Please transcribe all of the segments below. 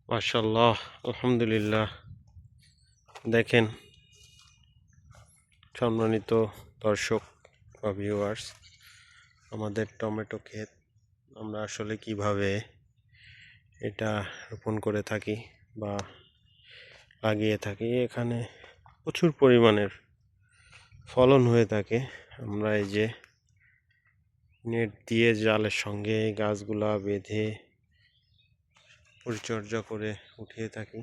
মাশাআল্লাহ, আলহামদুলিল্লাহ। দেখেন, সম্মানিত দর্শক বা ভিউয়ার্স, আমাদের টমেটো ক্ষেত আমরা আসলে কিভাবে এটা রোপণ করে থাকি বা লাগিয়ে থাকি। এখানে প্রচুর পরিমাণের ফলন হয়ে থাকে। আমরা এই যে নেট দিয়ে জালের সঙ্গে এই গাছগুলা বেঁধে পরিচর্যা করে উঠিয়ে থাকি।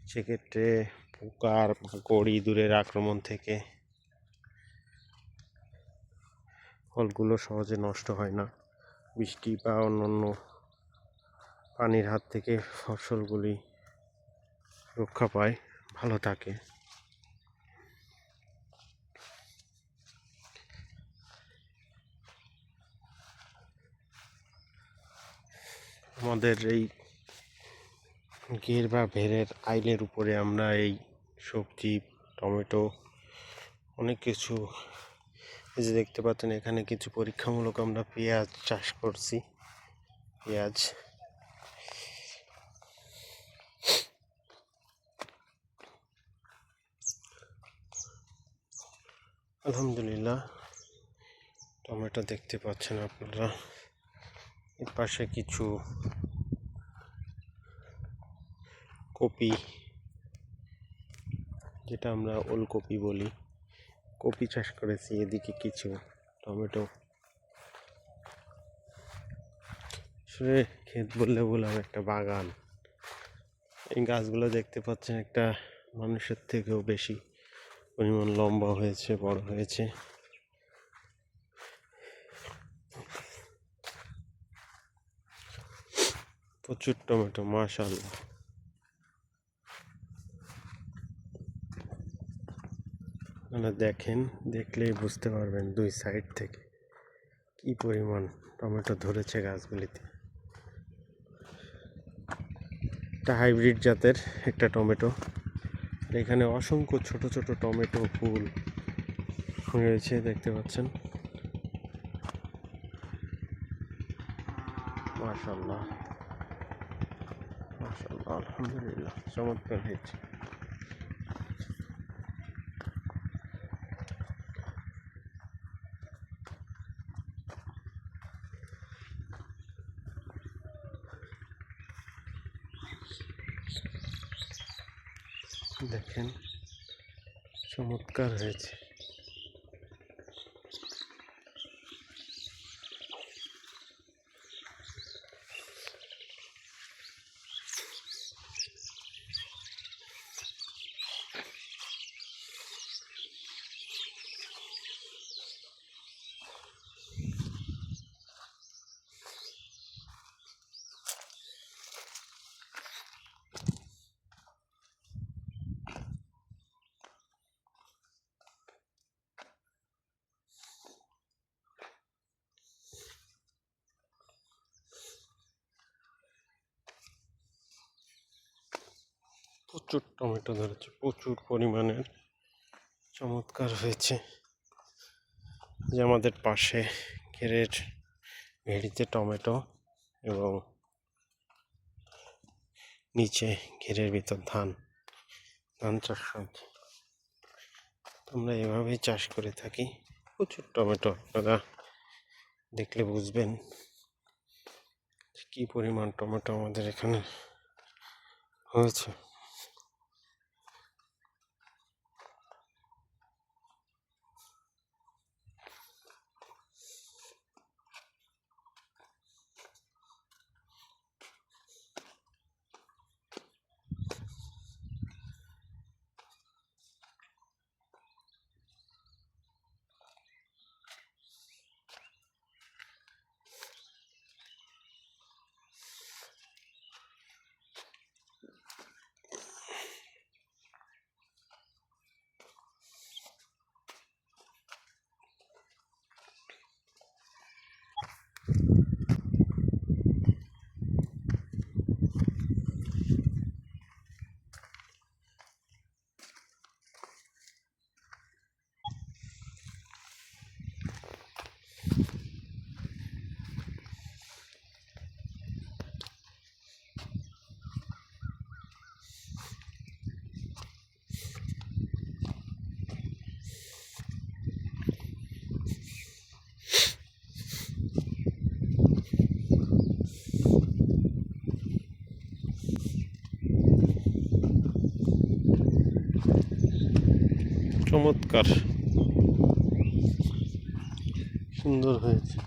সেক্ষেত্রে পোকার বা গড়ি ইঁদুরের আক্রমণ থেকে ফলগুলো সহজে নষ্ট হয় না। বৃষ্টি বা অন্যান্য পানির হাত থেকে ফসলগুলি রক্ষা পায়, ভালো থাকে। আমাদের এই ঘের বা ভেড়ের আইলের উপরে আমরা এই সবজি, টমেটো, অনেক কিছু, এই যে দেখতে পাচ্ছেন এখানে কিছু পরীক্ষামূলক আমরা পেঁয়াজ চাষ করছি। পেঁয়াজ আলহামদুলিল্লাহ, টমেটো দেখতে পাচ্ছেন আপনারা। এর পাশে কিছু কপি, যেটা আমরা ওলকপি বলি, কপি চাষ করেছি। এদিকে কিছু টমেটো। আসলে ক্ষেত বললে বললাম একটা বাগান। এই গাছগুলো দেখতে পাচ্ছেন একটা মানুষের থেকেও বেশি পরিমাণ লম্বা হয়েছে, বড় হয়েছে। প্রচুর টমেটো, মাশাআল্লাহ। আপনারা দেখেন, দেখলেই বুঝতে পারবেন দুই সাইড থেকে কি পরিমাণ টমেটো ধরেছে গাছগুলিতে। এটা হাইব্রিড জাতের একটা টমেটো। এখানে অসংখ্য ছোট ছোট টমেটো ফুল রয়েছে, দেখতে পাচ্ছেন। মাশাআল্লাহ, মাশাআল্লাহ, আলহামদুলিল্লাহ, চমৎকার হয়েছে। দেখেন, চমৎকার হয়েছে। প্রচুর টমেটো ধরেছে, প্রচুর পরিমাণের, চমৎকার হয়েছে। যে আমাদের পাশে ঘেরের ভেড়িতে টমেটো এবং নিচে ঘেরের ভিতর ধান চাষ হচ্ছে। আমরা এভাবেই চাষ করে থাকি। প্রচুর টমেটো, আপনারা দেখলে বুঝবেন কি পরিমাণ টমেটো আমাদের এখানে হয়েছে। চমৎকার, সুন্দর হয়েছে।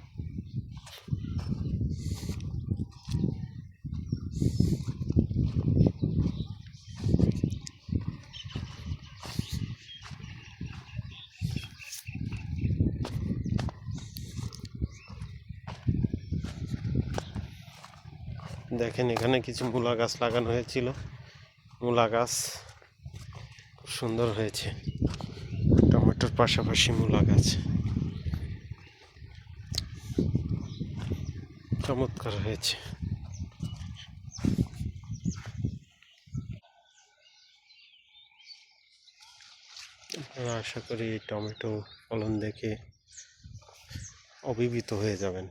দেখেন এখানে কিছু মূলা গাছ লাগানো হয়েছিল, মূলা গাছ খুব সুন্দর হয়েছে। টমেটোর পাশাপাশি মূলা গাছ চমৎকার হয়েছে। আপনারা আশা করি এই টমেটো ফলন দেখে অভিভূত হয়ে যাবেন।